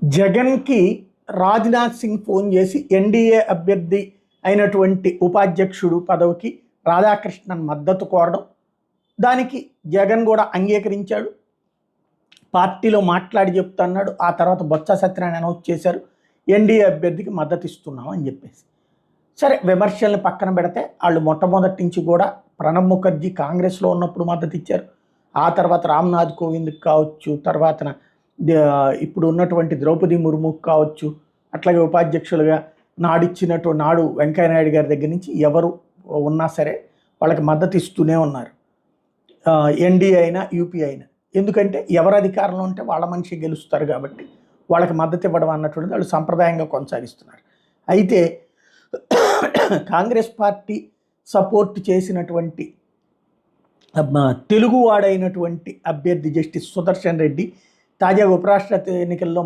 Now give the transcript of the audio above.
జగన్కి రాజ్నాథ్ సింగ్ ఫోన్ చేసి ఎన్డీఏ అభ్యర్థి అయినటువంటి ఉపాధ్యక్షుడు పదవికి రాధాకృష్ణన్ మద్దతు కోరడం, దానికి జగన్ కూడా అంగీకరించాడు. పార్టీలో మాట్లాడి చెప్తున్నాడు. ఆ తర్వాత బొత్స సత్యనారాయణ అనౌన్స్ చేశారు, ఎన్డీఏ అభ్యర్థికి మద్దతు ఇస్తున్నాం అని చెప్పేసి. సరే, విమర్శల్ని పక్కన పెడితే వాళ్ళు మొట్టమొదటి నుంచి కూడా ప్రణబ్ ముఖర్జీ కాంగ్రెస్లో ఉన్నప్పుడు మద్దతు ఇచ్చారు. ఆ తర్వాత రామ్నాథ్ కోవింద్కి కావచ్చు, తర్వాత ఇప్పుడు ఉన్నటువంటి ద్రౌపది ముర్ముకు కావచ్చు, అట్లాగే ఉపాధ్యక్షులుగా నాడు వెంకయ్యనాయుడు గారి దగ్గర నుంచి ఎవరు ఉన్నా సరే వాళ్ళకి మద్దతు ఇస్తూనే ఉన్నారు, ఎన్డీఏ అయినా యూపీ అయినా. ఎందుకంటే ఎవరు అధికారంలో ఉంటే వాళ్ళ మనిషి గెలుస్తారు కాబట్టి వాళ్ళకి మద్దతు ఇవ్వడం అన్నటువంటిది వాళ్ళు సంప్రదాయంగా కొనసాగిస్తున్నారు. అయితే కాంగ్రెస్ పార్టీ సపోర్ట్ చేసినటువంటి తెలుగువాడైనటువంటి అభ్యర్థి జస్టిస్ సుదర్శన్ రెడ్డి తాజాగా ఉపరాష్ట్రపతి ఎన్నికల్లో